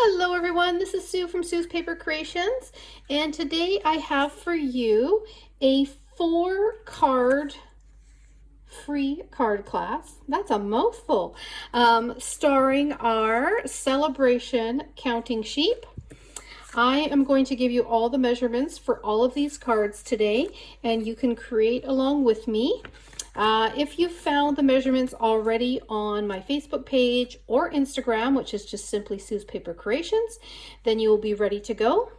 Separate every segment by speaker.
Speaker 1: Hello everyone, this is Sue from Sue's Paper Creations, and today I have for you a 4-card free card class. That's a mouthful. Starring our celebration counting sheep. I am going to give you all the measurements for all of these cards today, and you can create along with me. If you found the measurements already on my Facebook page or Instagram, which is just simply Sue's Paper Creations, then you will be ready to go.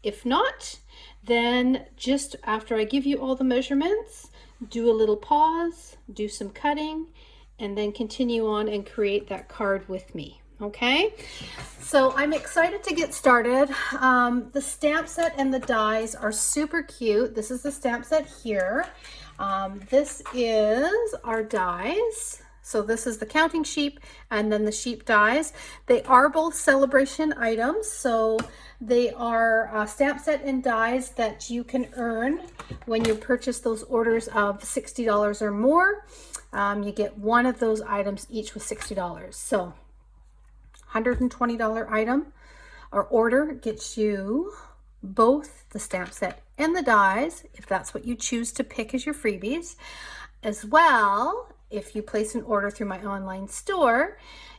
Speaker 1: If not, then just after I give you all the measurements, do a little pause, do some cutting, and then continue on and create that card with me. Okay, so I'm excited to get started. The stamp set and the dies are super cute. This is the stamp set here. This is our dies. So this is the counting sheep and then the sheep dies. They are both celebration items. So they are stamp set and dies that you can earn when you purchase those orders of $60 or more. You get one of those items each with $60. So $120 item or order gets you both the stamp set and the dies, if that's what you choose to pick as your freebies. As well, if you place an order through my online store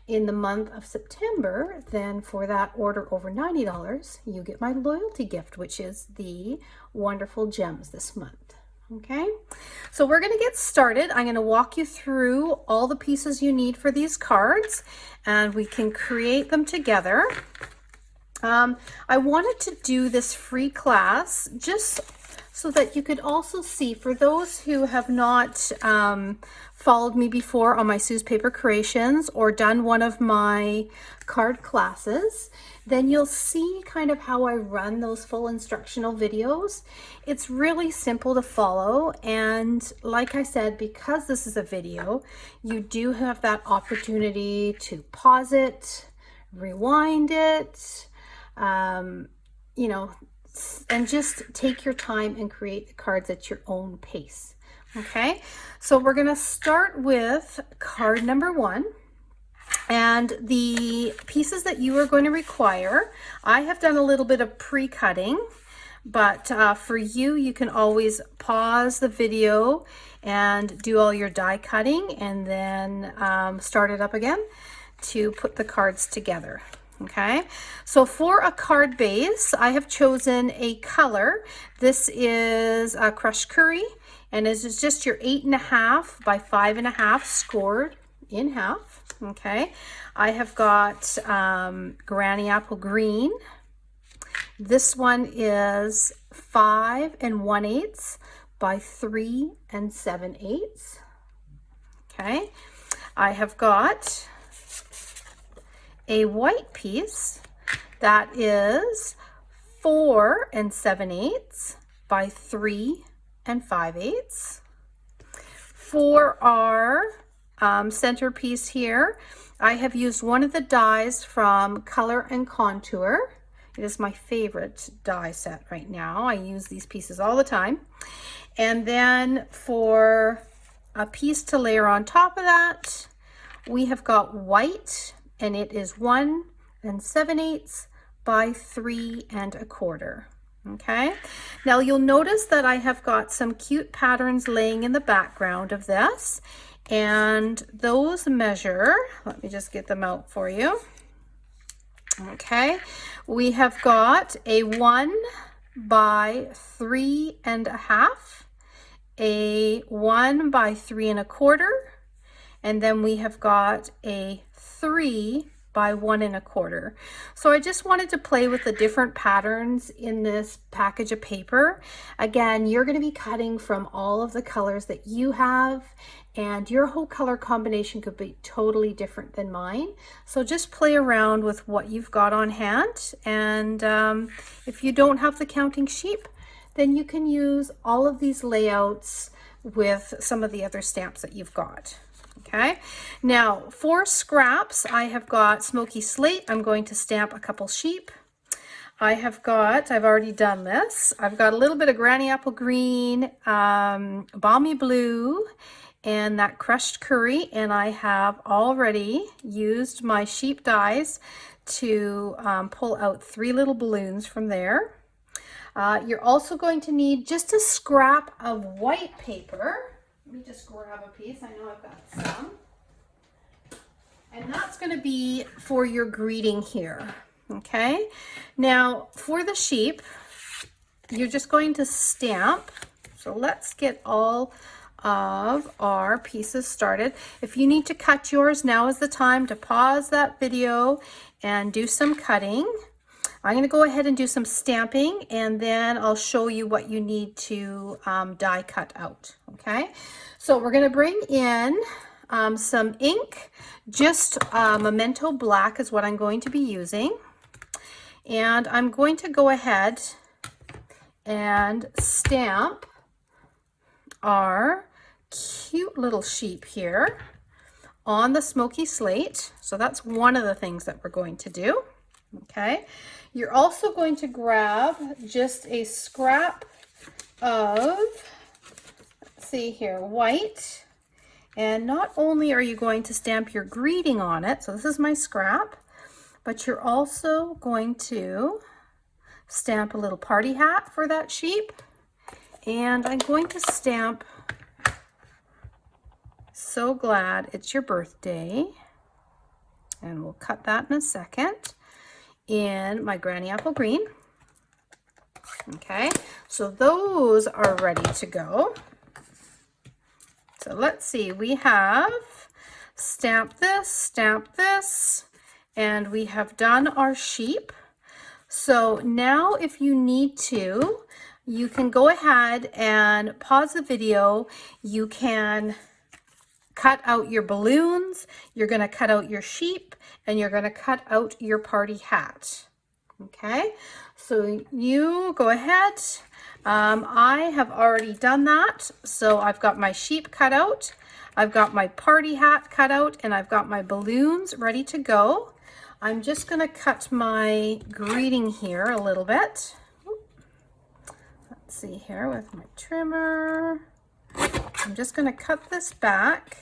Speaker 1: in the month of September, then for that order over $90, you get my loyalty gift, which is the wonderful gems this month. Okay, so we're going to get started. I'm going to walk you through all the pieces you need for these cards, and we can create them together. I wanted to do this free class just so that you could also see, for those who have not followed me before on my Sue's Paper Creations or done one of my card classes, then you'll see kind of how I run those full instructional videos. It's really simple to follow, and like I said, because this is a video, you do have that opportunity to pause it, rewind it, you know, and just take your time and create the cards at your own pace. Okay, so we're going to start with card number 1. And the pieces that you are going to require, I have done a little bit of pre-cutting, but for you, you can always pause the video and do all your die cutting and then start it up again to put the cards together. Okay, so for a card base, I have chosen a color. This is a crushed curry, and this is just your 8.5 by 5.5 scored in half. Okay, I have got Granny Apple Green. This one is 5 1/8 by 3 7/8. Okay, I have got a white piece that is 4 7/8 by 3 5/8. For our centerpiece here, I have used one of the dies from Color and Contour. It is my favorite die set right now. I use these pieces all the time. And then for a piece to layer on top of that, we have got white, and it is 1 7/8 by 3 1/4. Okay, now you'll notice that I have got some cute patterns laying in the background of this, and those measure, let me just get them out for you. Okay, we have got a 1 by 3 1/2, a 1 by 3 1/4, and then we have got a 3 by 1 1/4. So I just wanted to play with the different patterns in this package of paper. Again, you're going to be cutting from all of the colors that you have, and your whole color combination could be totally different than mine. So just play around with what you've got on hand, and if you don't have the counting sheep, then you can use all of these layouts with some of the other stamps that you've got. Okay, now for scraps, I have got Smoky Slate. I'm going to stamp a couple sheep. I've already done this. I've got a little bit of Granny Apple Green, Balmy Blue, and that crushed curry, and I have already used my sheep dies to pull out 3 little balloons from there. You're also going to need just a scrap of white paper. Let me just grab a piece. I know I've got some. And that's going to be for your greeting here. Okay. Now for the sheep, you're just going to stamp. So let's get all of our pieces started. If you need to cut yours, now is the time to pause that video and do some cutting. I'm going to go ahead and do some stamping, and then I'll show you what you need to die cut out. Okay, so we're going to bring in some ink. Just Memento Black is what I'm going to be using, and I'm going to go ahead and stamp our cute little sheep here on the smoky slate. So that's one of the things that we're going to do. Okay, you're also going to grab just a scrap of, let's see here, white. And not only are you going to stamp your greeting on it, so this is my scrap, but you're also going to stamp a little party hat for that sheep. And I'm going to stamp "So glad it's your birthday," and we'll cut that in a second, in my Granny Apple Green. Okay, so those are ready to go. So let's see, we have stamped this, and we have done our sheep. So now if you need to, you can go ahead and pause the video. You can cut out your balloons, you're going to cut out your sheep, and you're going to cut out your party hat. Okay, so you go ahead. I have already done that. So I've got my sheep cut out, I've got my party hat cut out, and I've got my balloons ready to go. I'm just going to cut my greeting here a little bit. Let's see here with my trimmer. I'm just going to cut this back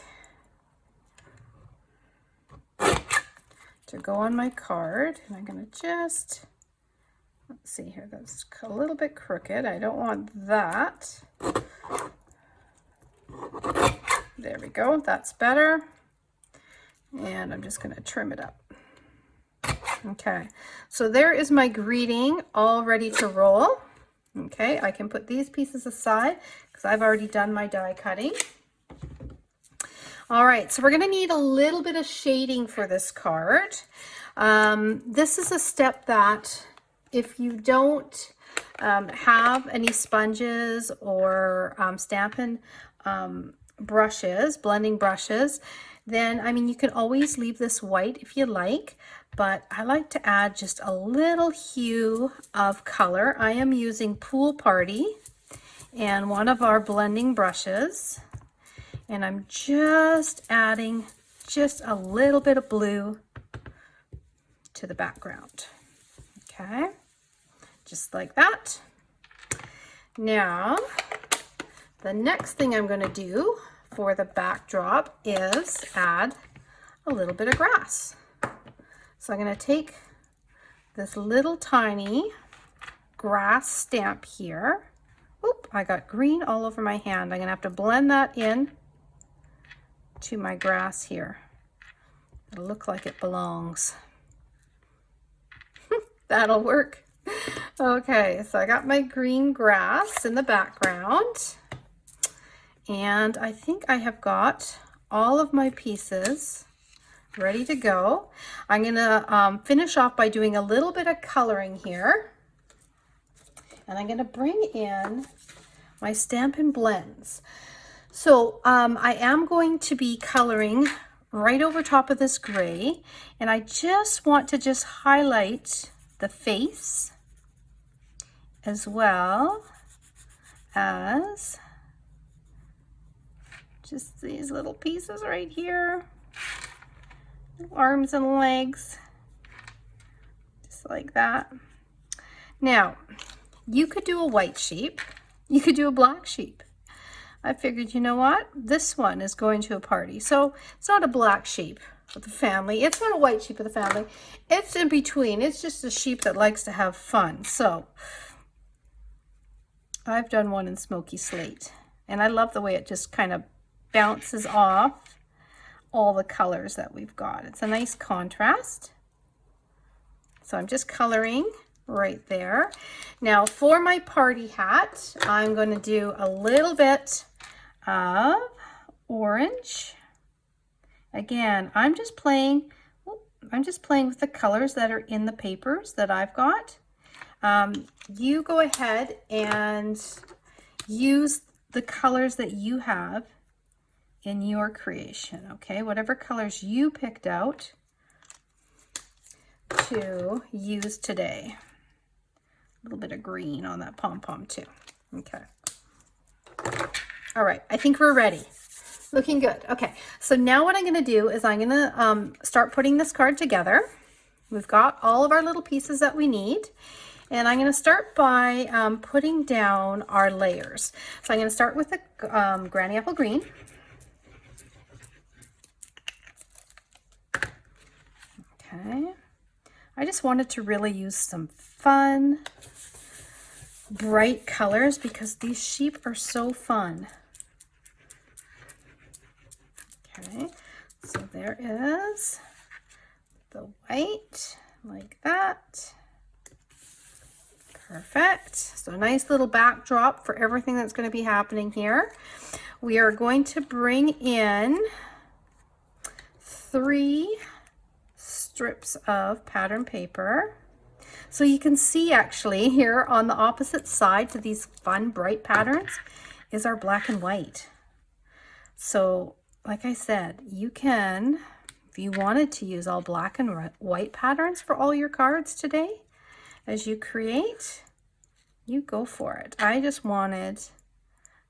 Speaker 1: to go on my card, and I'm going to just, let's see here, that's a little bit crooked. I don't want that. There we go, that's better. And I'm just going to trim it up. Okay, so there is my greeting all ready to roll. Okay, I can put these pieces aside because I've already done my die cutting. All right, so we're going to need a little bit of shading for this card. This is a step that if you don't have any sponges or Stampin' brushes, blending brushes, then, I mean, you can always leave this white if you like, but I like to add just a little hue of color. I am using Pool Party and one of our blending brushes, and I'm just adding just a little bit of blue to the background. Okay, just like that. Now, the next thing I'm going to do for the backdrop is add a little bit of grass. So I'm going to take this little tiny grass stamp here. Oop, I got green all over my hand. I'm going to have to blend that in to my grass here. It'll look like it belongs. That'll work. Okay, so I got my green grass in the background. And I think I have got all of my pieces ready to go. I'm going to finish off by doing a little bit of coloring here. And I'm going to bring in my Stampin' Blends. So I am going to be coloring right over top of this gray. And I just want to just highlight the face as well as just these little pieces right here, arms and legs, just like that. Now, you could do a white sheep, you could do a black sheep. I figured, you know what, this one is going to a party, so it's not a black sheep. of the family. It's not a white sheep of the family. It's in between. It's just a sheep that likes to have fun. So I've done one in smoky slate, and I love the way it just kind of bounces off all the colors that we've got. It's a nice contrast. So I'm just coloring right there. Now for my party hat, I'm going to do a little bit of orange. Again, I'm just playing with the colors that are in the papers that I've got. You go ahead and use the colors that you have in your creation, okay? Whatever colors you picked out to use today. A little bit of green on that pom-pom too. Okay. All right, I think we're ready. Looking good. Okay, so now what I'm going to do is I'm going to start putting this card together. We've got all of our little pieces that we need. And I'm going to start by putting down our layers. So I'm going to start with the Granny Apple Green. Okay. I just wanted to really use some fun, bright colors because these sheep are so fun. Okay, so there is the white, like that. Perfect. So a nice little backdrop for everything that's going to be happening here. We are going to bring in 3 strips of pattern paper. So you can see actually here on the opposite side to these fun bright patterns is our black and white. So like I said, you can, if you wanted to use all black and white patterns for all your cards today, as you create, you go for it. I just wanted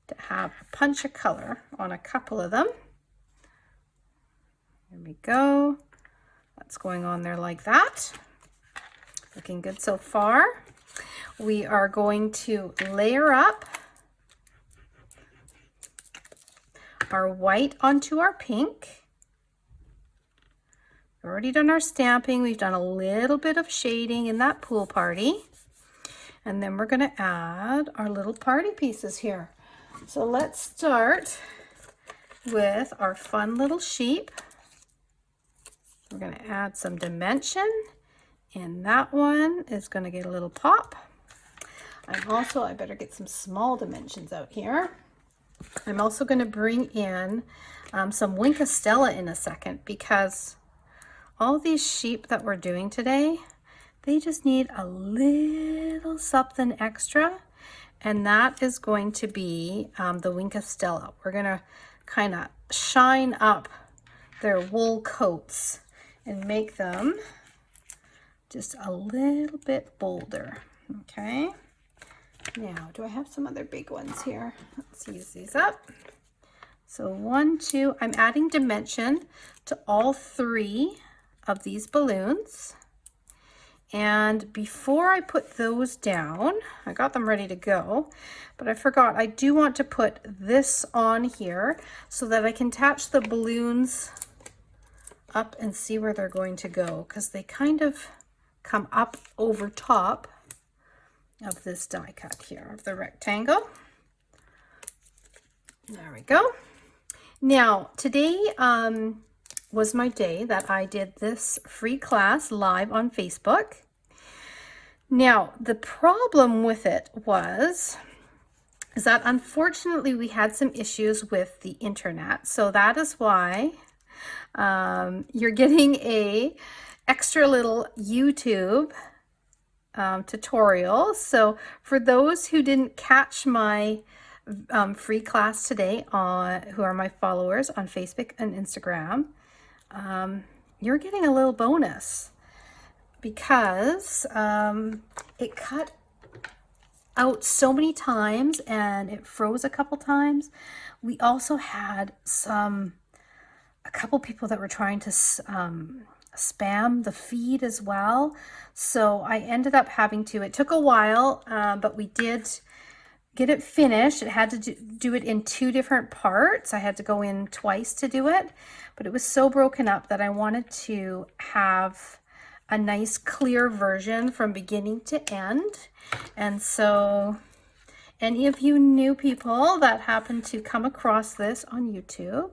Speaker 1: to have a punch of color on a couple of them. There we go. That's going on there like that. Looking good so far. We are going to layer up our white onto our pink. We've already done our stamping. We've done a little bit of shading in that pool party. And then we're going to add our little party pieces here. So let's start with our fun little sheep. We're going to add some dimension, and that one is going to get a little pop. I better get some small dimensions out here. I'm also going to bring in some Wink of Stella in a second, because all these sheep that we're doing today, they just need a little something extra, and that is going to be the Wink of Stella. We're going to kind of shine up their wool coats and make them just a little bit bolder. Okay. Now, do I have some other big ones here? Let's use these up. So 1, 2, I'm adding dimension to all 3 of these balloons. And before I put those down, I got them ready to go, but I forgot, I do want to put this on here so that I can attach the balloons up and see where they're going to go, because they kind of come up over top of this die cut here of the rectangle. There we go. Now today was my day that I did this free class live on Facebook. Now the problem with it is that unfortunately we had some issues with the internet, so that is why you're getting a extra little YouTube tutorial. So for those who didn't catch my free class today, who are my followers on Facebook and Instagram, you're getting a little bonus, because it cut out so many times and it froze a couple times. We also had a couple people that were trying to spam the feed as well. So I ended up having to, it took a while, but we did get it finished. It had to do it in 2 different parts. I had to go in twice to do it, but it was so broken up that I wanted to have a nice clear version from beginning to end. And so any of you new people that happen to come across this on YouTube,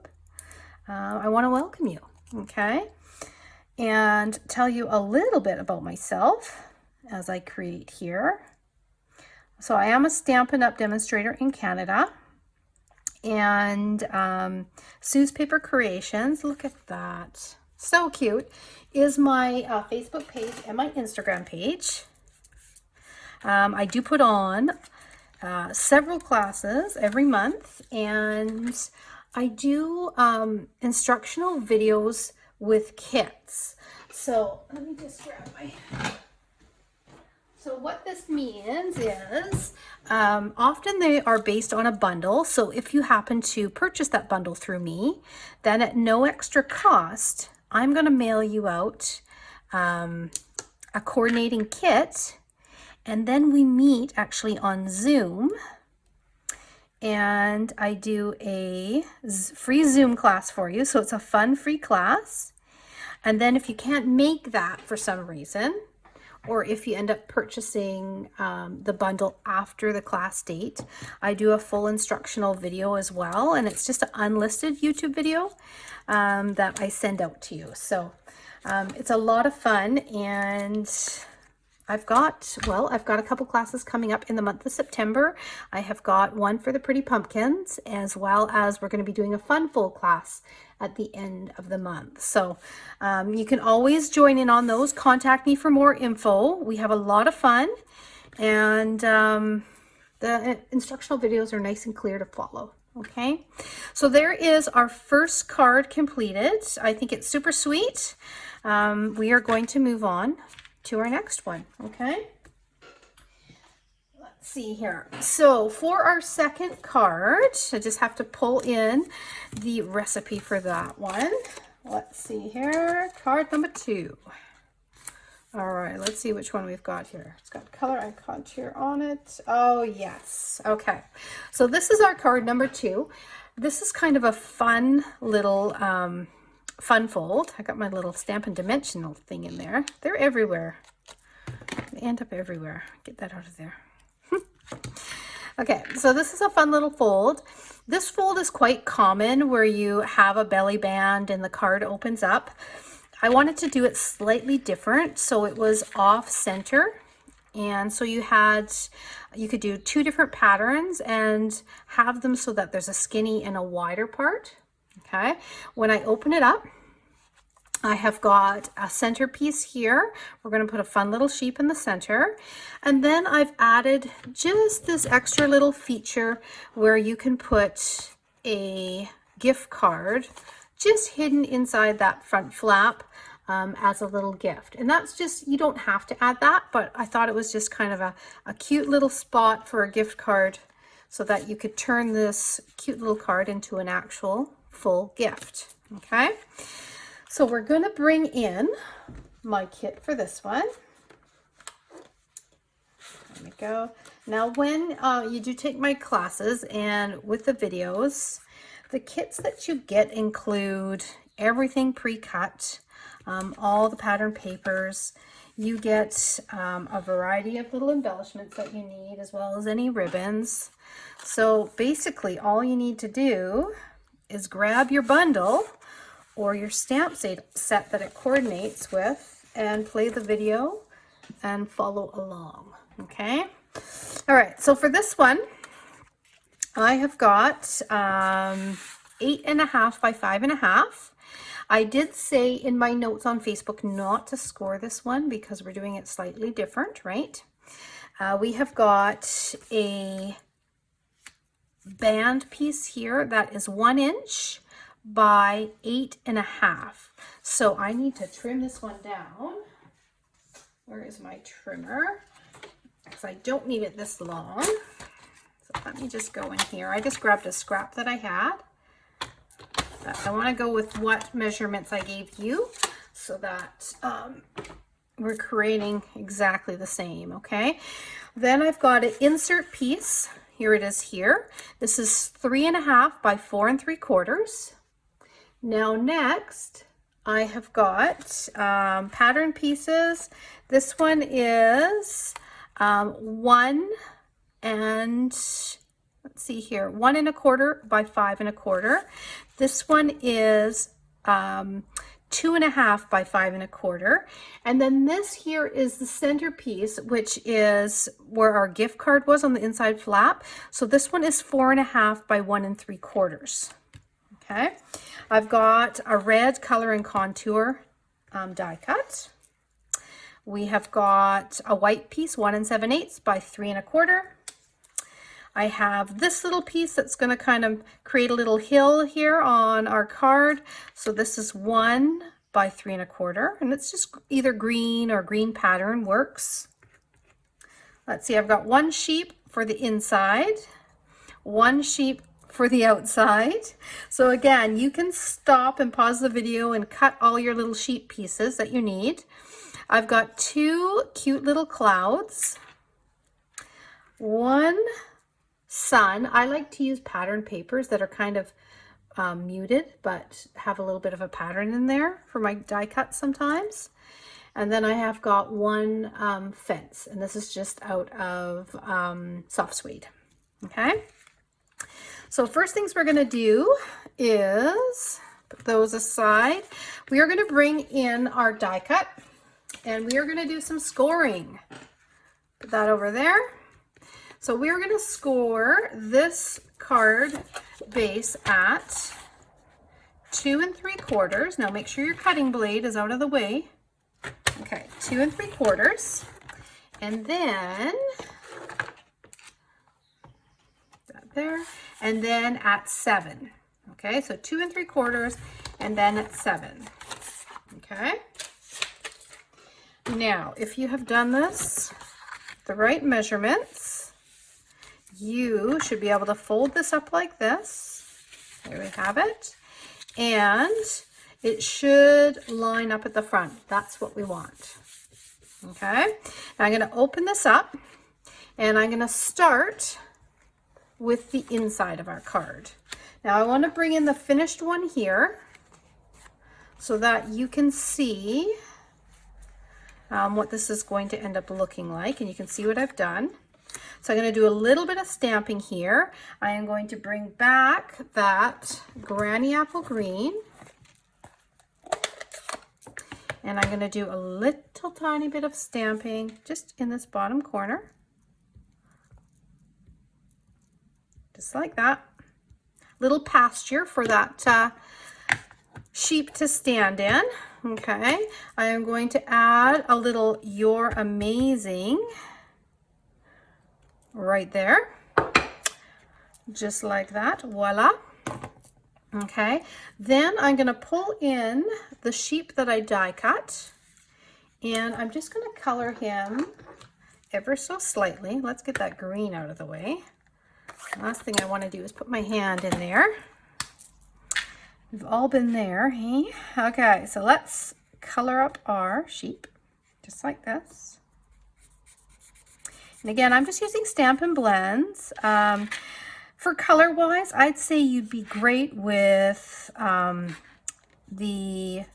Speaker 1: I want to welcome you, okay? And tell you a little bit about myself as I create here. So I am a Stampin' Up! Demonstrator in Canada, and Sue's Paper Creations, look at that, so cute, is my Facebook page and my Instagram page. I do put on several classes every month, and I do instructional videos with kits. So let me just grab my... So what this means is often they are based on a bundle. So if you happen to purchase that bundle through me, then at no extra cost, I'm going to mail you out a coordinating kit. And then we meet actually on Zoom, and I do a free Zoom class for you. So it's a fun free class. And then if you can't make that for some reason, or if you end up purchasing the bundle after the class date, I do a full instructional video as well. And it's just an unlisted YouTube video that I send out to you. So it's a lot of fun, and I've got a couple classes coming up in the month of September. I have got one for the Pretty Pumpkins, as well as we're going to be doing a fun full class at the end of the month. So you can always join in on those. Contact me for more info. We have a lot of fun, and the instructional videos are nice and clear to follow. Okay, so there is our first card completed. I think it's super sweet. We are going to move on to our next one. Okay, let's see here. So for our second card, I just have to pull in the recipe for that one. Let's see here, card number 2. All right, let's see which one we've got here. It's got color icon here on it. Oh yes, okay. So this is our card number 2. This is kind of a fun little fun fold. I got my little Stampin' Dimensional thing in there. They're everywhere. They end up everywhere. Get that out of there. Okay, so this is a fun little fold. This fold is quite common where you have a belly band and the card opens up. I wanted to do it slightly different, so it was off center. And so you could do 2 different patterns and have them so that there's a skinny and a wider part. Okay, when I open it up, I have got a centerpiece here. We're going to put a fun little sheep in the center. And then I've added just this extra little feature where you can put a gift card just hidden inside that front flap as a little gift. And that's just, you don't have to add that, but I thought it was just kind of a cute little spot for a gift card so that you could turn this cute little card into an actual full gift. Okay, so we're going to bring in my kit for this one. There we go. Now when you do take my classes and with the videos, the kits that you get include everything pre-cut, all the pattern papers. You get a variety of little embellishments that you need, as well as any ribbons. So basically all you need to do is grab your bundle or your stamp set that it coordinates with and play the video and follow along. Okay, all right, so for this one I have got 8.5 by 5.5. I did say in my notes on Facebook not to score this one because we're doing it slightly different, right? We have got a band piece here that is 1 inch by 8.5. So I need to trim this one down. Where is my trimmer? Because I don't need it this long. So let me just go in here. I just grabbed a scrap that I had. I want to go with what measurements I gave you so that we're creating exactly the same, okay? Then I've got an insert piece Here it is here. This is 3.5 by 4 3/4. Now next, I have got pattern pieces. This one is 1 and, let's see here, 1 1/4 by 5 1/4. This one is 2.5 by 5 1/4. And then this here is the centerpiece, which is where our gift card was on the inside flap. So this one is 4.5 by 1 3/4. Okay. I've got a red color and contour die cut. We have got a white piece, 1 7/8 by 3 1/4. I have this little piece that's going to kind of create a little hill here on our card. So this is 1 by 3 1/4, and it's just either green or green pattern works. Let's see, I've got 1 sheep for the inside, 1 sheep for the outside. So again, you can stop and pause the video and cut all your little sheep pieces that you need. I've got 2 cute little clouds, 1 sun. I like to use pattern papers that are kind of muted but have a little bit of a pattern in there for my die cut sometimes. And then I have got 1 fence, and this is just out of soft suede. Okay, so first things we're going to do is put those aside. We are going to bring in our die cut, and we are going to do some scoring. Put that over there. So we're going to score this card base at 2 3/4. Now make sure your cutting blade is out of the way. Okay, 2 3/4. And then that there. And then at 7. Okay, so 2 3/4 and then at 7. Okay. Now, if you have done this the right measurements, you should be able to fold this up like this. There we have it. And it should line up at the front. That's what we want. Okay. Now I'm going to open this up, and I'm going to start with the inside of our card. Now I want to bring in the finished one here so that you can see what this is going to end up looking like, and you can see what I've done. So I'm going to do a little bit of stamping here. I am going to bring back that Granny Apple Green, and I'm going to do a little tiny bit of stamping just in this bottom corner, just like that. Little pasture for that sheep to stand in. Okay, I am going to add a little "You're Amazing" right there, just like that. Voila. Okay, then I'm going to pull in the sheep that I die cut, and I'm just going to color him ever so slightly. Let's get that green out of the way. Last thing I want to do is put my hand in there. We've all been there, hey? Okay, so let's color up our sheep just like this. And again, I'm just using Stampin' Blends. For color-wise, I'd say you'd be great with the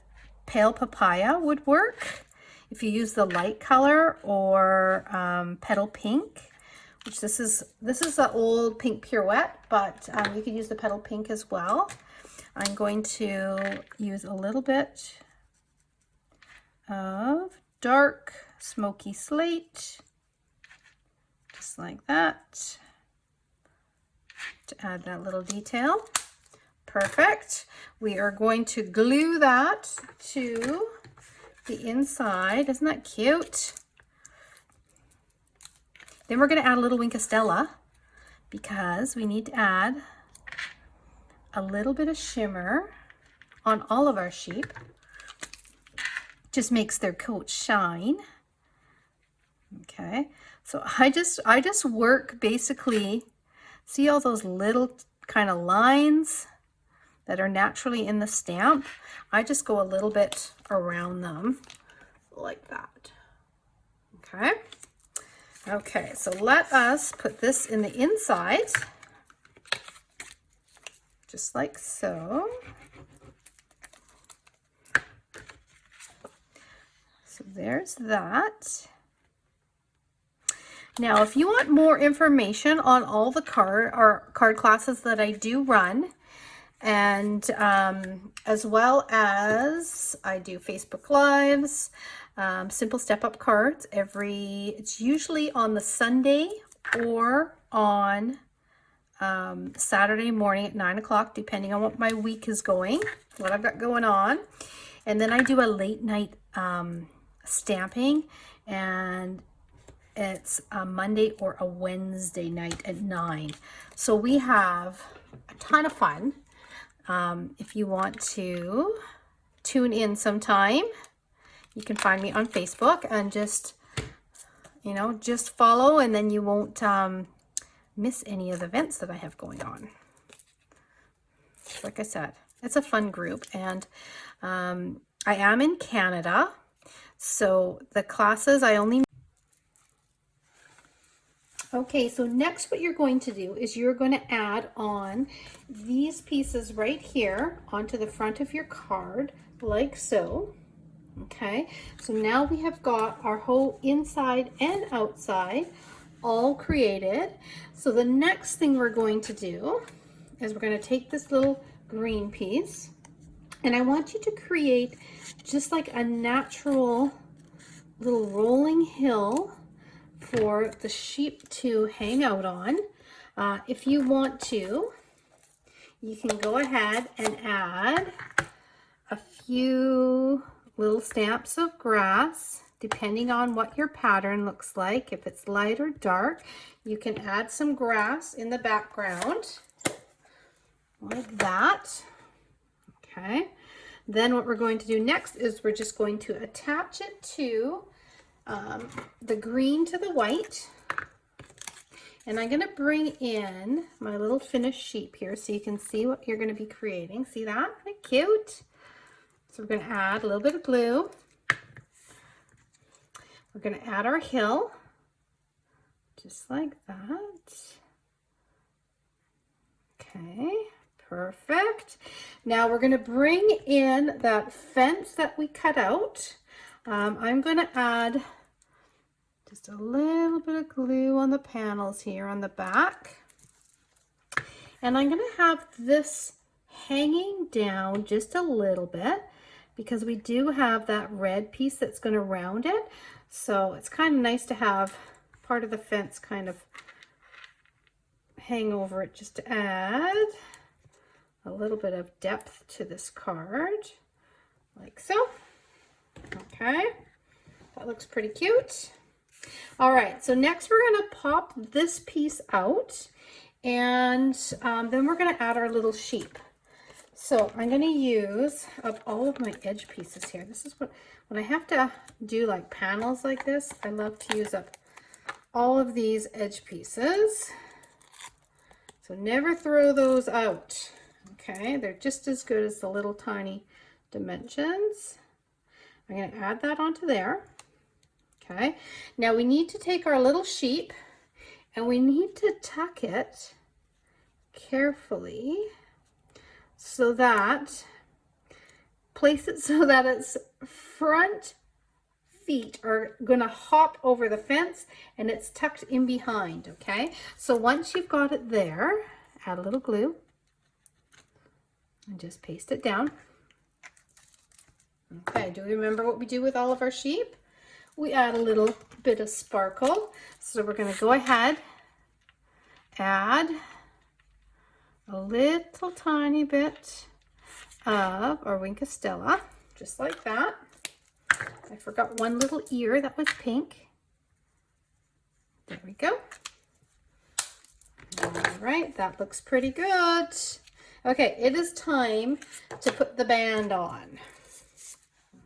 Speaker 1: Pale Papaya would work if you use the light color, or Petal Pink, which this is the old Pink Pirouette, but you could use the Petal Pink as well. I'm going to use a little bit of dark smoky slate, just like that, to add that little detail. Perfect. We are going to glue that to the inside. Isn't that cute? Then we're going to add a little Wink of Stella, because we need to add a little bit of shimmer on all of our sheep. Just makes their coat shine. Okay, so I just work basically, see all those little kind of lines that are naturally in the stamp? I just go a little bit around them like that. Okay, Okay, so let us put this in the inside, just like so. So there's that. Now, if you want more information on all the card classes that I do run, and as well as I do Facebook Lives, simple step-up cards it's usually on the Sunday or on Saturday morning at 9 o'clock, depending on what my week is going, what I've got going on. And then I do a late night stamping, and it's a Monday or a Wednesday night at 9. So we have a ton of fun. If you want to tune in sometime, you can find me on Facebook and just follow, and then you won't miss any of the events that I have going on. Like I said, it's a fun group, and I am in Canada, so the classes I only... Okay, so next what you're going to do is you're going to add on these pieces right here onto the front of your card, like so. Okay, so now we have got our whole inside and outside all created. So the next thing we're going to do is we're going to take this little green piece, and I want you to create just like a natural little rolling hill for the sheep to hang out on. If you want to, you can go ahead and add a few little stamps of grass, depending on what your pattern looks like. If it's light or dark, you can add some grass in the background, like that. Okay, then what we're going to do next is we're just going to attach it to the green to the white, and I'm going to bring in my little finished sheep here so you can see what you're going to be creating. See that? Isn't it cute? So we're going to add a little bit of blue. We're going to add our hill, just like that. Okay, perfect. Now we're going to bring in that fence that we cut out. I'm going to add just a little bit of glue on the panels here on the back. And I'm going to have this hanging down just a little bit because we do have that red piece that's going to round it. So it's kind of nice to have part of the fence kind of hang over it, just to add a little bit of depth to this card, like so. Okay, that looks pretty cute. All right, so next we're going to pop this piece out, and then we're going to add our little sheep. So I'm going to use up all of my edge pieces here. This is what, when I have to do like panels like this, I love to use up all of these edge pieces. So never throw those out. Okay, they're just as good as the little tiny dimensions. I'm going to add that onto there. Okay, now we need to take our little sheep and we need to tuck it carefully so that, place it so that its front feet are going to hop over the fence and it's tucked in behind. Okay, so once you've got it there, add a little glue and just paste it down. Okay, do we remember what we do with all of our sheep? We add a little bit of sparkle. So we're going to go ahead, add a little tiny bit of our Wink of Stella, just like that. I forgot one little ear that was pink. There we go. All right, that looks pretty good. Okay, it is time to put the band on.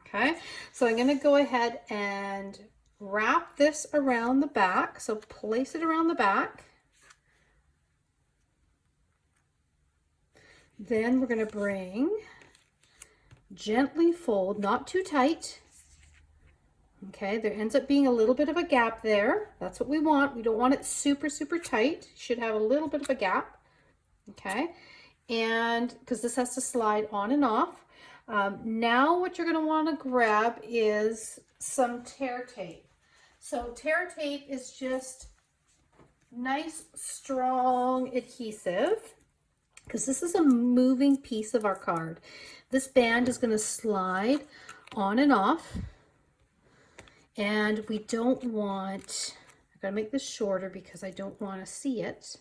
Speaker 1: Okay, so I'm going to go ahead and wrap this around the back. So place it around the back. Then we're going to gently fold, not too tight. Okay, there ends up being a little bit of a gap there. That's what we want. We don't want it super, super tight. Should have a little bit of a gap. Okay, and because this has to slide on and off. Now what you're going to want to grab is some tear tape. So tear tape is just nice, strong adhesive, because this is a moving piece of our card. This band is going to slide on and off, and we don't want, I'm going to make this shorter because I don't want to see it.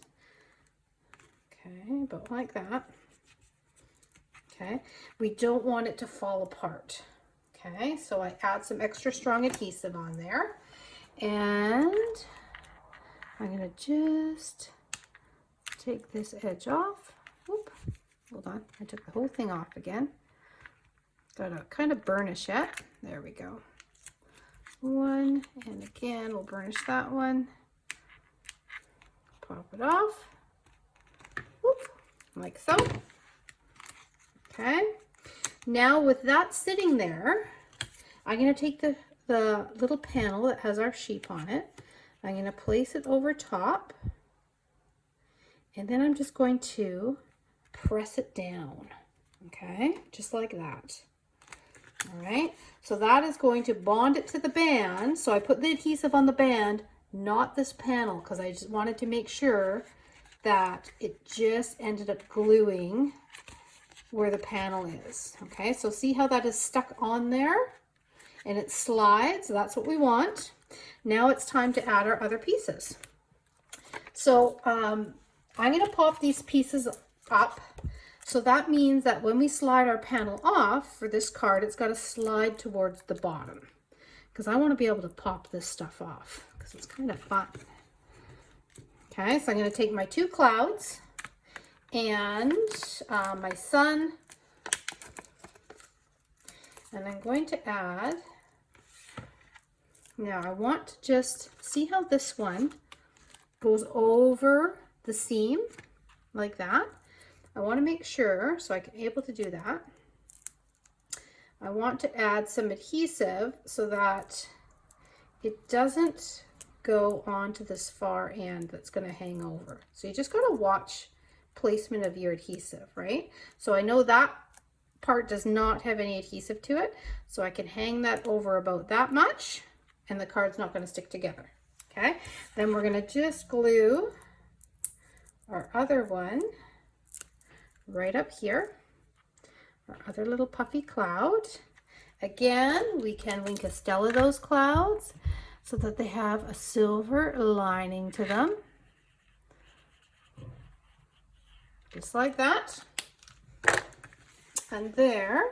Speaker 1: Okay, about like that. Okay, we don't want it to fall apart. Okay, so I add some extra strong adhesive on there, and I'm going to just take this edge off. Oop, hold on, I took the whole thing off again. Got to kind of burnish it. There we go. One, and again, we'll burnish that one. Pop it off. Whoop, like so. Okay. Now with that sitting there, I'm going to take the little panel that has our sheep on it. I'm going to place it over top, and then I'm just going to press it down. Okay, just like that. All right, so that is going to bond it to the band. So I put the adhesive on the band, not this panel, because I just wanted to make sure that it just ended up gluing where the panel is. Okay, so see how that is stuck on there and it slides. That's what we want. Now it's time to add our other pieces. So I'm going to pop these pieces up. So that means that when we slide our panel off for this card, it's got to slide towards the bottom, because I want to be able to pop this stuff off because it's kind of fun. Okay, so I'm going to take my two clouds and my sun, and I'm going to add, now I want to just see how this one goes over the seam like that. I want to make sure, so I can be able to do that. I want to add some adhesive so that it doesn't go onto this far end that's going to hang over. So you just got to watch placement of your adhesive, right? So I know that part does not have any adhesive to it, so I can hang that over about that much, and the card's not going to stick together. Okay, then we're going to just glue our other one right up here, our other little puffy cloud. Again, we can Wink Estella those clouds so that they have a silver lining to them, just like that. And there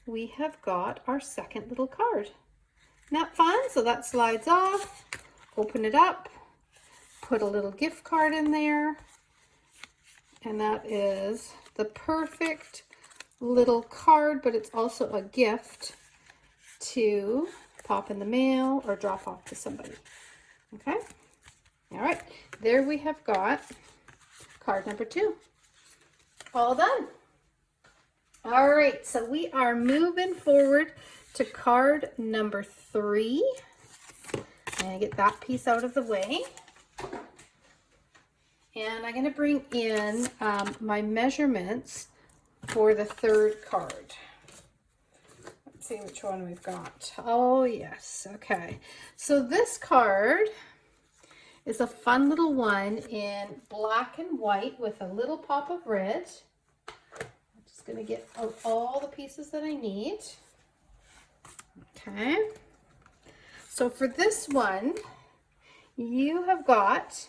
Speaker 1: we have got our second little card. Isn't that fun? So that slides off, open it up, put a little gift card in there, and that is the perfect little card, but it's also a gift to pop in the mail or drop off to somebody. Okay, all right, there we have got card number 2 all done. All right, so we are moving forward to card number 3. I'm going to get that piece out of the way. And I'm going to bring in my measurements for the third card. Let's see which one we've got. Oh, yes. Okay. So this card is a fun little one in black and white with a little pop of red. I'm just going to get out all the pieces that I need. Okay. So for this one, you have got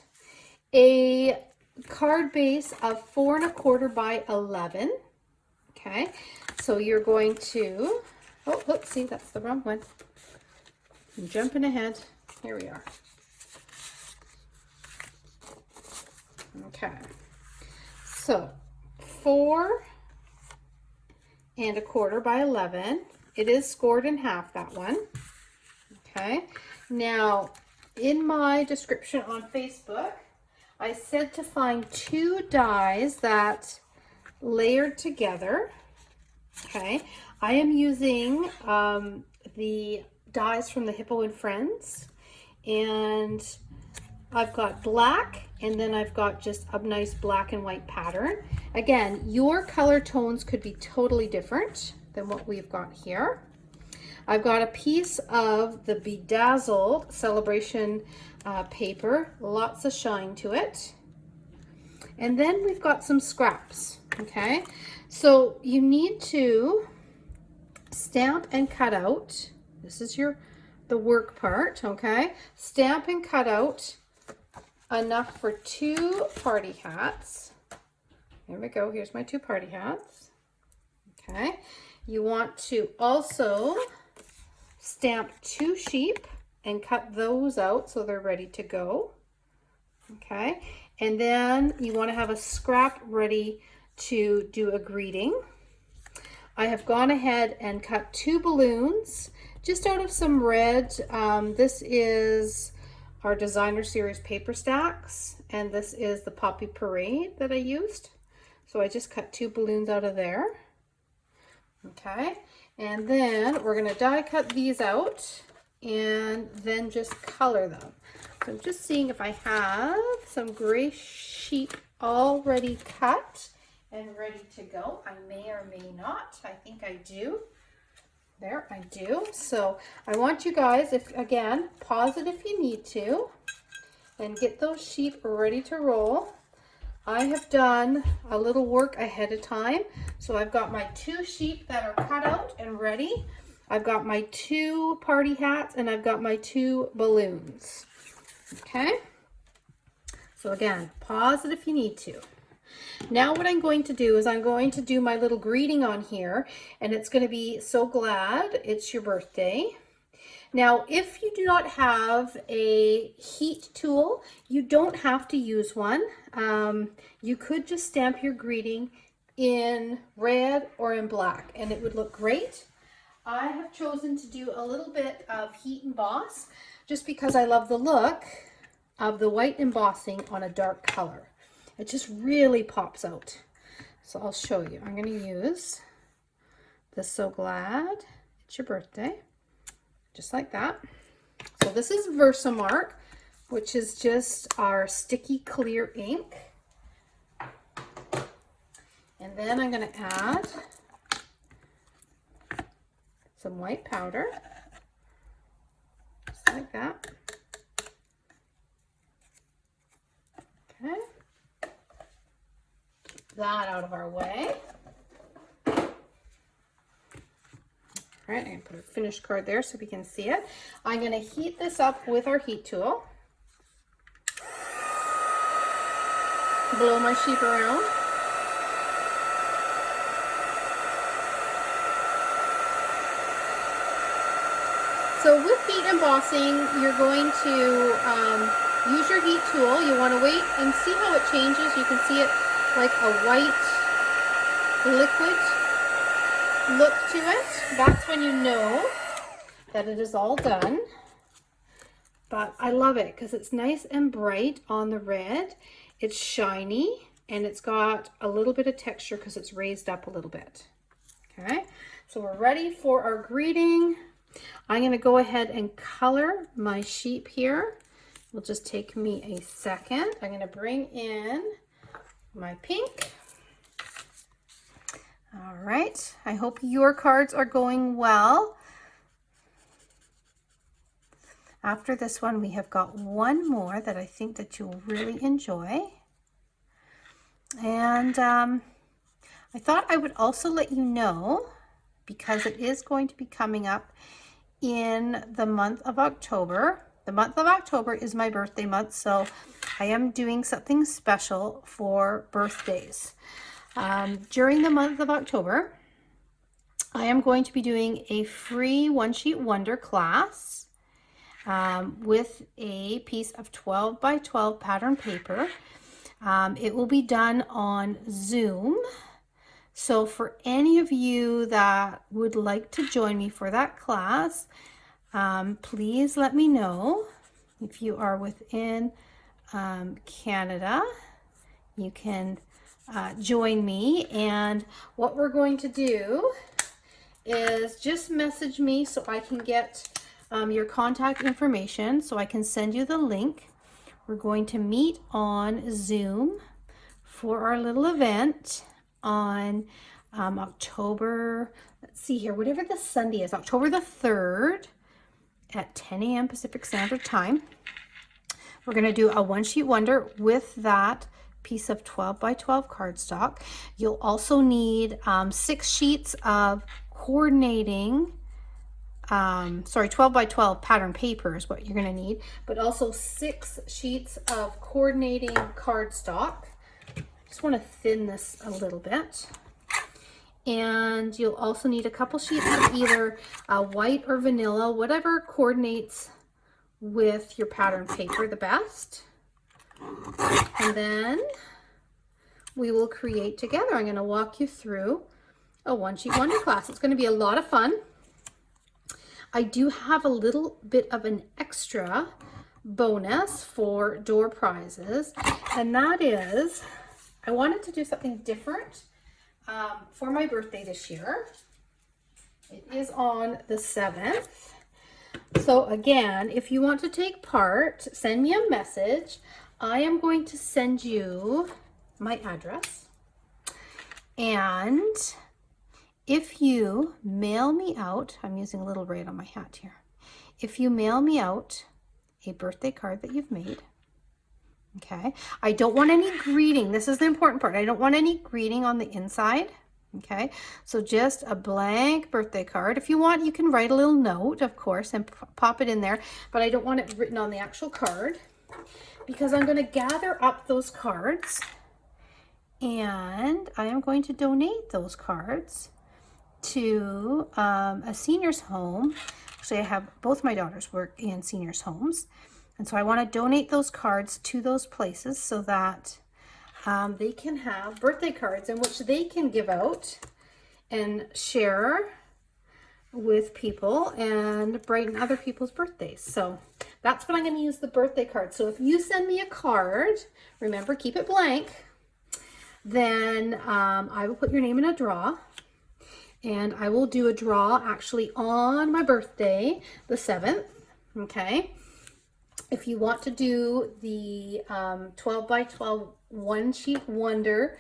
Speaker 1: a card base of 4 1/4 by 11. Okay, so you're going to, oh, let's see, that's the wrong one. I'm jumping ahead. Here we are. Okay, so 4 1/4 by 11. It is scored in half, that one. Okay, now in my description on Facebook, I said to find 2 dies that layered together. Okay, I am using the dies from the Hippo and Friends, and I've got black, and then I've got just a nice black and white pattern. Again, your color tones could be totally different than what we've got here. I've got a piece of the bedazzled celebration paper, lots of shine to it. And then we've got some scraps, okay? So you need to stamp and cut out. This is the work part, okay? Stamp and cut out enough for 2 party hats. There we go, here's my 2 party hats. Okay, you want to also stamp 2 sheep and cut those out so they're ready to go. Okay, and then you want to have a scrap ready to do a greeting. I have gone ahead and cut 2 balloons just out of some red. This is our designer series paper stacks, and this is the Poppy Parade that I used. So I just cut 2 balloons out of there. Okay, and then we're going to die cut these out and then just color them. So I'm just seeing if I have some gray sheep already cut and ready to go. I may or may not. I think I do. There, I do. So I want you guys, again, pause it if you need to and get those sheep ready to roll. I have done a little work ahead of time. So I've got my 2 sheep that are cut out and ready. I've got my 2 party hats, and I've got my 2 balloons. Okay. So again, pause it if you need to. Now what I'm going to do is I'm going to do my little greeting on here, and it's going to be "So glad it's your birthday." Now, if you do not have a heat tool, you don't have to use one. You could just stamp your greeting in red or in black, and it would look great. I have chosen to do a little bit of heat emboss just because I love the look of the white embossing on a dark color. It just really pops out. So I'll show you. I'm going to use the "So glad it's your birthday," just like that. So this is Versamark, which is just our sticky clear ink. And then I'm going to add some white powder, just like that. Okay. That out of our way. All right, I'm going to put a finished card there so we can see it. I'm going to heat this up with our heat tool. Blow my sheep around. So with heat embossing, you're going to use your heat tool. You want to wait and see how it changes. You can see it like a white liquid look to it. That's when you know that it is all done. But I love it because it's nice and bright on the red. It's shiny, and it's got a little bit of texture because it's raised up a little bit. Okay, so we're ready for our greeting. I'm going to go ahead and color my sheep here. It'll just take me a second. I'm going to bring in my pink. All right, I hope your cards are going well. After this one, we have got one more that I think that you'll really enjoy. And I thought I would also let you know, because it is going to be coming up in the month of October. The month of October is my birthday month, so I am doing something special for birthdays. During the month of October, I am going to be doing a free One Sheet Wonder class with a piece of 12 by 12 pattern paper. It will be done on Zoom. So for any of you that would like to join me for that class, please let me know. If you are within Canada, you can join me. And what we're going to do is just message me so I can get your contact information so I can send you the link. We're going to meet on Zoom for our little event on October, let's see here, whatever the Sunday is, October the 3rd at 10 a.m. Pacific Standard Time. We're going to do a one sheet wonder with that piece of 12 by 12 cardstock. You'll also need 6 sheets of coordinating 12 by 12 pattern paper is what you're going to need, but also 6 sheets of coordinating cardstock. Just want to thin this a little bit. And you'll also need a couple sheets of either white or vanilla, whatever coordinates with your pattern paper the best. And then we will create together. I'm going to walk you through a one sheet wonder class. It's going to be a lot of fun. I do have a little bit of an extra bonus for door prizes, and that is I wanted to do something different for my birthday this year. It is on the 7th. So again, if you want to take part, send me a message. I am going to send you my address. And if you mail me out, I'm using a little red on my hat here. If you mail me out a birthday card that you've made, okay, I don't want any greeting. This is the important part. I don't want any greeting on the inside. Okay, so just a blank birthday card. If you want, you can write a little note, of course, and pop it in there, but I don't want it written on the actual card because I'm going to gather up those cards and I am going to donate those cards to a senior's home. Actually, I have both my daughters work in seniors' homes, and so I want to donate those cards to those places so that they can have birthday cards in which they can give out and share with people and brighten other people's birthdays. So that's what I'm going to use the birthday card. So if you send me a card, remember, keep it blank, then I will put your name in a draw, and I will do a draw actually on my birthday, the 7th. Okay. If you want to do the 12 by 12 one sheet wonder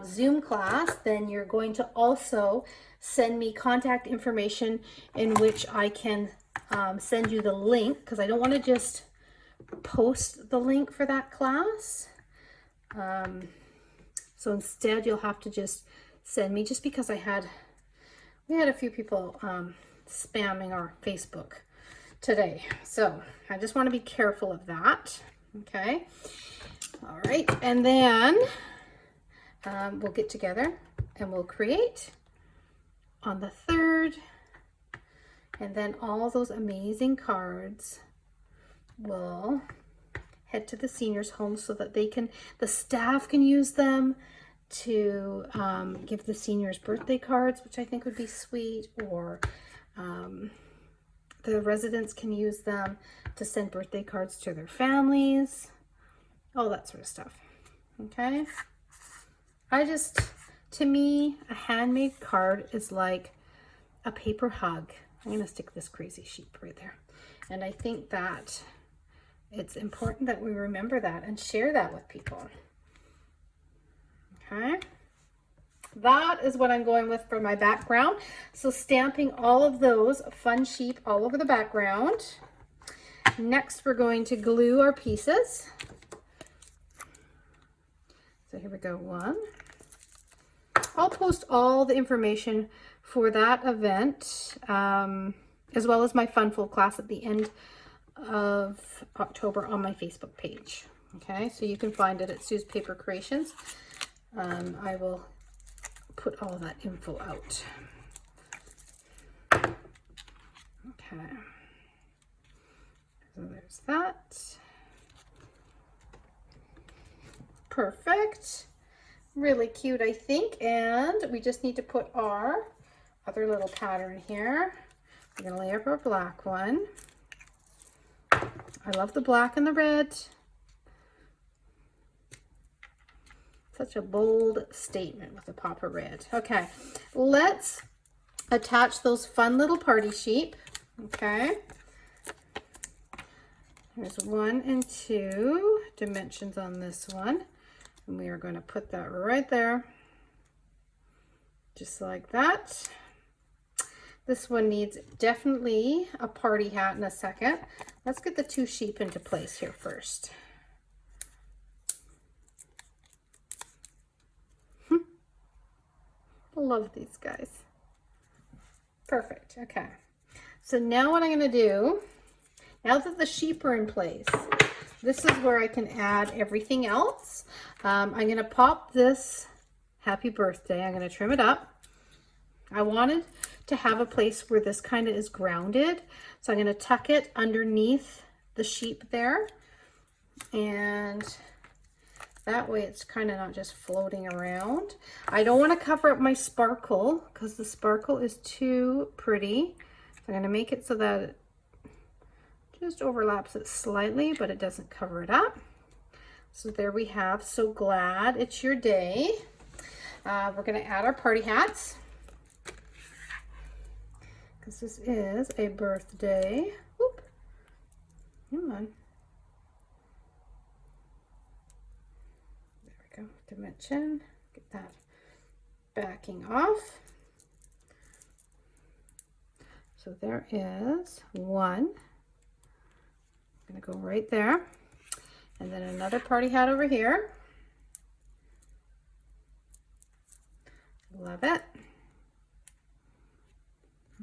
Speaker 1: Zoom class, then you're going to also send me contact information in which I can send you the link, because I don't want to just post the link for that class. So instead you'll have to just send me, just because we had a few people spamming our Facebook today. So I just want to be careful of that. Okay. All right. And then we'll get together and we'll create on the 3rd. And then all those amazing cards will head to the seniors' home so that the staff can use them to give the seniors birthday cards, which I think would be sweet, or the residents can use them to send birthday cards to their families, all that sort of stuff. Okay. To me, a handmade card is like a paper hug. I'm going to stick this crazy sheep right there. And I think that it's important that we remember that and share that with people. Okay. That is what I'm going with for my background. So stamping all of those fun sheep all over the background. Next, we're going to glue our pieces. So here we go, one. I'll post all the information for that event, as well as my Funfold class at the end of October on my Facebook page. Okay, so you can find it at Sue's Paper Creations. I will put all that info out. Okay, so there's that. Perfect. Really cute, I think. And we just need to put our other little pattern here. We're going to lay up our black one. I love the black and the red. Such a bold statement with a pop of red. Okay, let's attach those fun little party sheep. Okay, There's 1 and 2 dimensions on this one. And we are going to put that right there. Just like that. This one needs definitely a party hat in a second. Let's get the 2 sheep into place here first. I love these guys. Perfect. Okay. So now what I'm going to do, now that the sheep are in place, this is where I can add everything else. I'm going to pop this happy birthday. I'm going to trim it up. I wanted to have a place where this kind of is grounded. So I'm going to tuck it underneath the sheep there. And that way it's kind of not just floating around. I don't want to cover up my sparkle because the sparkle is too pretty. So I'm going to make it so that it just overlaps it slightly, but it doesn't cover it up. So there we have So Glad It's Your Day. We're going to add our party hats, because this is a birthday. Whoop. Come on. There we go. Dimension. Get that backing off. So there is 1. I'm going to go right there. And then another party hat over here. Love it.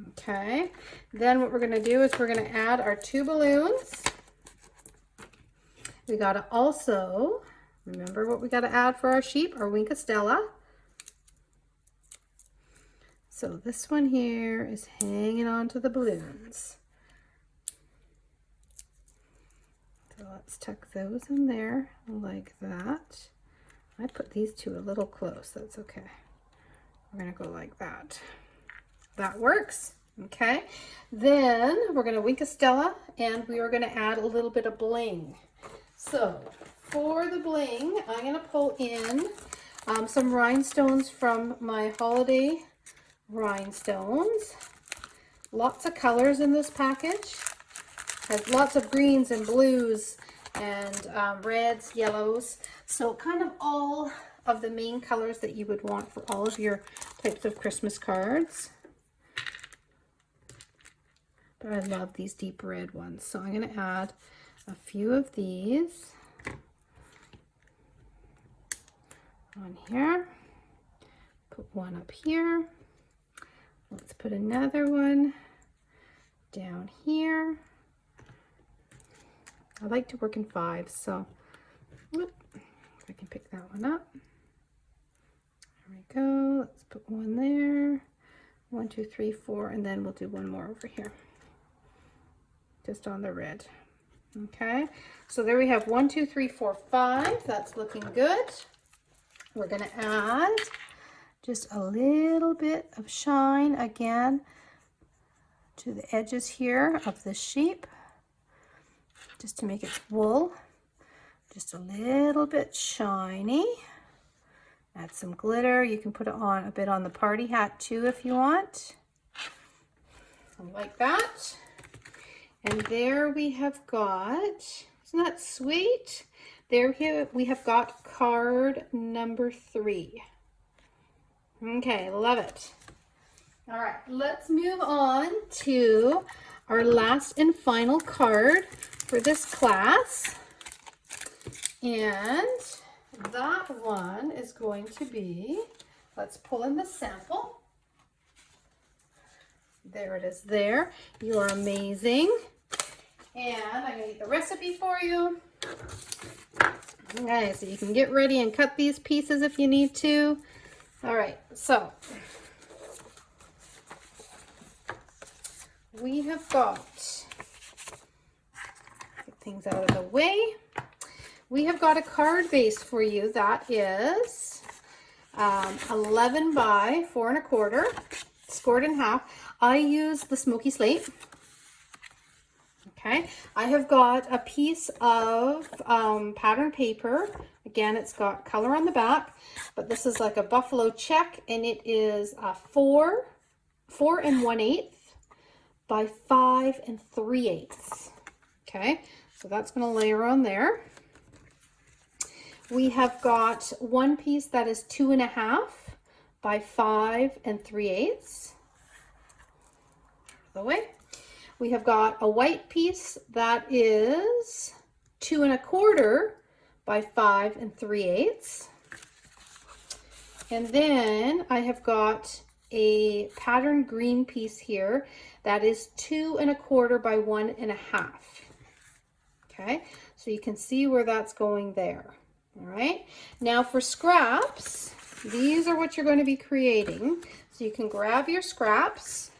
Speaker 1: Okay, then what we're going to do is we're going to add our 2 balloons. We got to also remember what we got to add for our sheep, our Wink of Stella. So this one here is hanging on to the balloons. So let's tuck those in there like that. I put these 2 a little close. That's okay. We're going to go like that. That works. Okay. Then we're going to Wink of Stella, and we are going to add a little bit of bling. So for the bling, I'm going to pull in some rhinestones from my holiday rhinestones. Lots of colors in this package. Has lots of greens and blues and reds, yellows. So kind of all of the main colors that you would want for all of your types of Christmas cards. But I love these deep red ones. So I'm going to add a few of these on here. Put one up here. Let's put another one down here. I like to work in 5s, so whoop, if I can pick that one up. There we go. Let's put one there. 1, 2, 3, 4, and then we'll do one more over here, just on the red. Okay, so there we have 1, 2, 3, 4, 5. That's looking good. We're going to add just a little bit of shine again to the edges here of the sheep, just to make its wool just a little bit shiny. Add some glitter. You can put it on a bit on the party hat too if you want. Like that. And there we have got, isn't that sweet? There we have got card number 3. Okay, love it. All right, let's move on to our last and final card for this class. And that one is going to be, let's pull in the sample. There it is there. You are amazing. And I'm going to get the recipe for you. Okay, so you can get ready and cut these pieces if you need to. All right, so we have got, get things out of the way. We have got a card base for you that is 11 by 4 1/4, scored in half. I use the smoky slate. Okay, I have got a piece of pattern paper. Again, it's got color on the back, but this is like a buffalo check, and it is 4 1/8 by 5 3/8. Okay, So that's going to layer on there. We have got one piece that is 2.5 by 5 3/8. The way. We have got a white piece that is 2.25 by 5 3/8. And then I have got a pattern green piece here that is 2.25 by 1.5. Okay, so you can see where that's going there. All right, now for scraps, these are what you're going to be creating. So you can grab your scraps.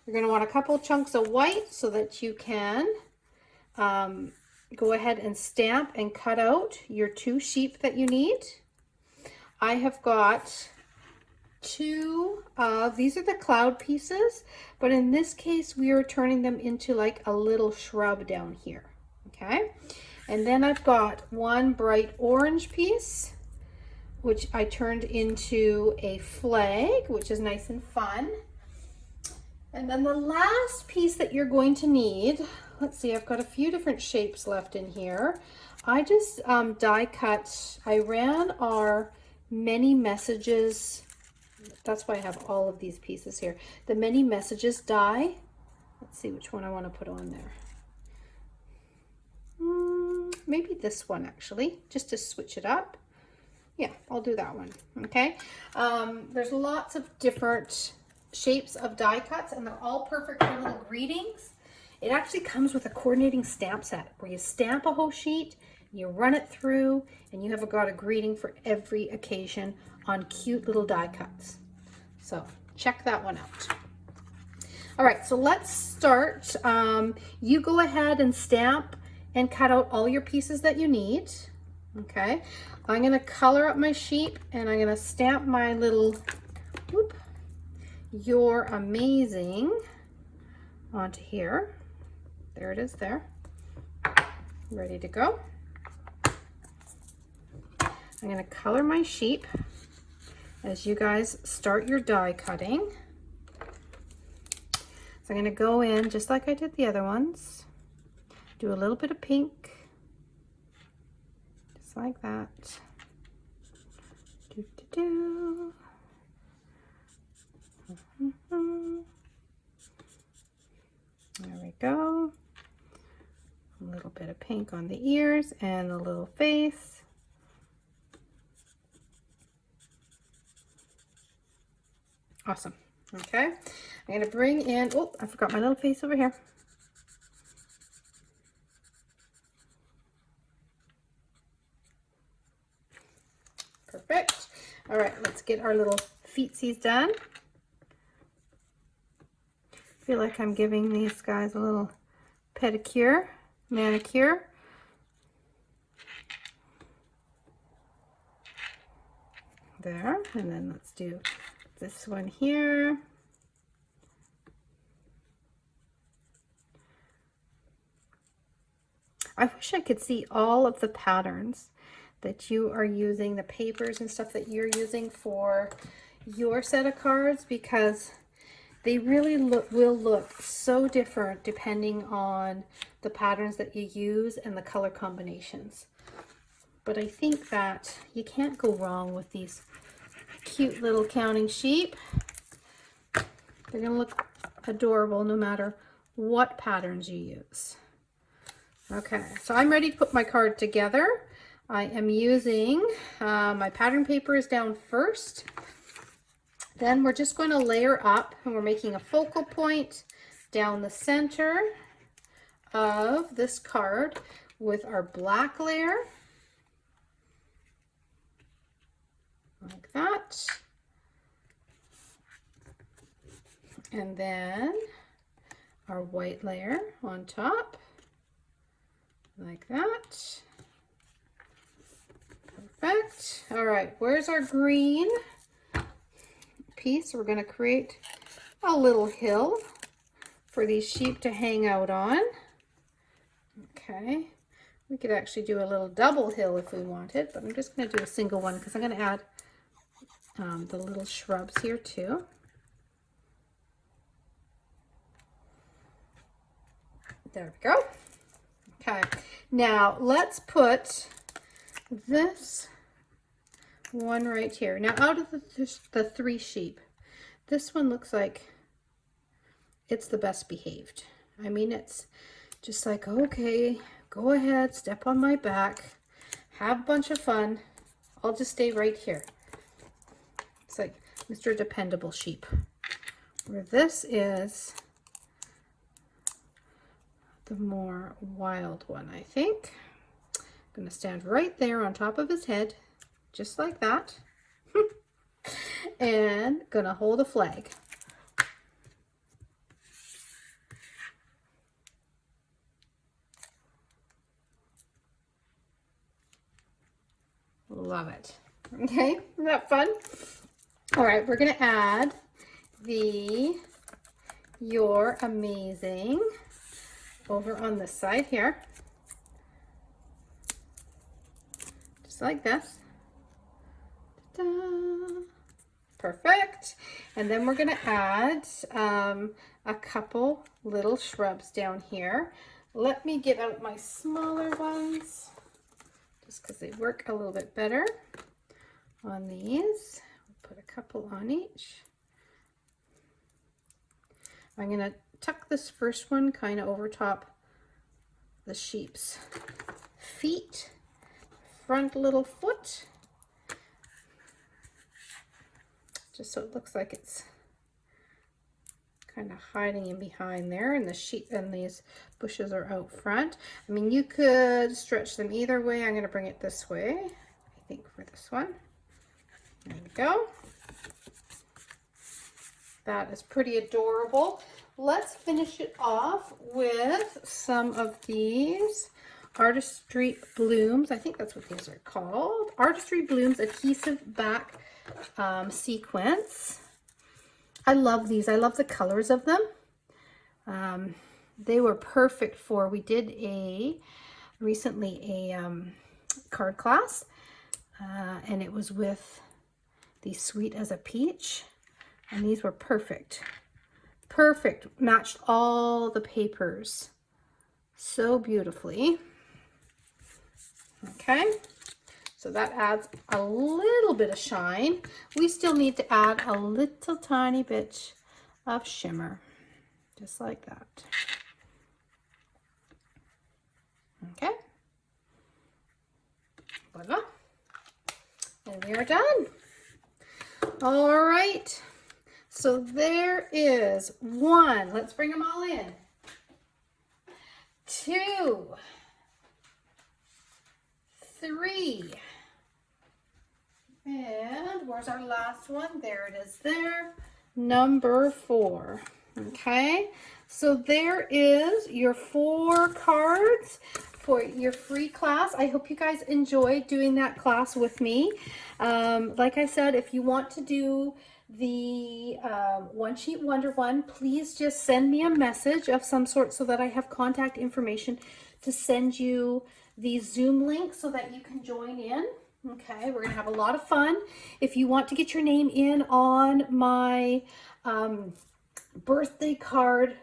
Speaker 1: You're going to want a couple chunks of white so that you can go ahead and stamp and cut out your 2 sheep that you need. I have got 2 of these are the cloud pieces, but in this case we are turning them into like a little shrub down here. Okay, and then I've got 1 bright orange piece which I turned into a flag, which is nice and fun. And then the last piece that you're going to need, let's see, I've got a few different shapes left in here. I just die cut, I ran our many messages, that's why I have all of these pieces here. The many messages die. Let's see which one I want to put on there. Maybe this one actually, just to switch it up. Yeah, I'll do that one, okay? There's lots of different shapes of die cuts and they're all perfect for little greetings. It actually comes with a coordinating stamp set where you stamp a whole sheet, you run it through, and you have got a greeting for every occasion on cute little die cuts. So check that one out. All right, so let's start. You go ahead and stamp and cut out all your pieces that you need. Okay, I'm gonna color up my sheep and I'm gonna stamp my little, whoop, You're Amazing onto here. There it is there. Ready to go. I'm going to color my sheep as you guys start your die cutting. So I'm going to go in just like I did the other ones. Do a little bit of pink. Just like that. Do, do, do. There we go. A little bit of pink on the ears and the little face. Awesome. Okay. I'm going to bring in, oh, I forgot my little face over here. Perfect. All right, let's get our little feetsies done. I feel like I'm giving these guys a little pedicure, manicure. There, and then let's do this one here. I wish I could see all of the patterns that you are using, the papers and stuff that you're using for your set of cards, because they really will look so different depending on the patterns that you use and the color combinations. But I think that you can't go wrong with these cute little counting sheep. They're going to look adorable no matter what patterns you use. Okay, so I'm ready to put my card together. I am using, my pattern paper is down first. Then we're just going to layer up, and we're making a focal point down the center of this card with our black layer, like that. And then our white layer on top, like that. Perfect. All right, where's our green piece? We're going to create a little hill for these sheep to hang out on. Okay, we could actually do a little double hill if we wanted, but I'm just going to do a single one because I'm going to add the little shrubs here too. There we go. Okay, now let's put this one right here. Now out of the 3 sheep, this one looks like it's the best behaved. I mean, it's just like, okay, go ahead, step on my back, have a bunch of fun. I'll just stay right here. It's like Mr. Dependable Sheep. Where this is the more wild one, I think. I'm going to stand right there on top of his head, just like that. And going to hold a flag. Love it. Okay, isn't that fun? All right, we're going to add the You're Amazing over on this side here. Just like this. Ta-da. Perfect. And then we're going to add a couple little shrubs down here. Let me get out my smaller ones just because they work a little bit better on these. Put a couple on each. I'm going to tuck this first one kind of over top the sheep's feet, front little foot, just so it looks like it's kind of hiding in behind there, and the sheep and these bushes are out front. I mean, you could stretch them either way. I'm going to bring it this way, I think, for this one. There we go. That is pretty adorable. Let's finish it off with some of these Artistry Blooms. I think that's what these are called. Artistry Blooms adhesive back sequence. I love these. I love the colors of them. They were perfect for, we did recently a card class, and it was with the Sweet as a Peach, and these were perfect. Perfect. Matched all the papers so beautifully. Okay, so that adds a little bit of shine. We still need to add a little tiny bit of shimmer, just like that. Okay, voila, and we are done. All right, so there is 1. Let's bring them all in. 2, 3, and where's our last one? There it is there, number 4. Okay, so there is your 4 cards for your free class. I hope you guys enjoyed doing that class with me. Like I said, if you want to do the One Sheet Wonder one, please just send me a message of some sort so that I have contact information to send you the Zoom link so that you can join in. Okay, we're gonna have a lot of fun. If you want to get your name in on my birthday card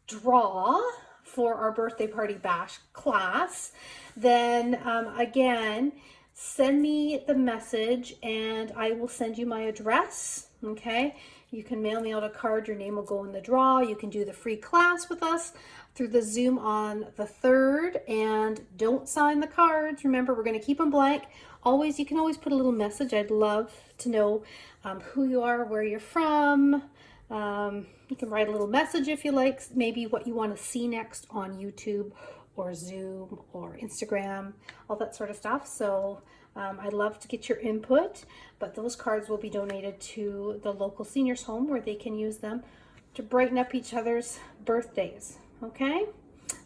Speaker 1: draw for our birthday party bash class, then again, send me the message and I will send you my address. Okay, you can mail me out a card, your name will go in the draw. You can do the free class with us through the Zoom on the 3rd, and don't sign the cards. Remember, we're going to keep them blank. You can always put a little message. I'd love to know who you are, where you're from. You can write a little message if you like, maybe what you want to see next on YouTube or Zoom or Instagram, all that sort of stuff. So I'd love to get your input, but those cards will be donated to the local seniors home where they can use them to brighten up each other's birthdays. Okay?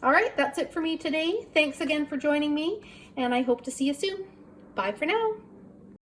Speaker 1: All right, that's it for me today. Thanks again for joining me, and I hope to see you soon. Bye for now.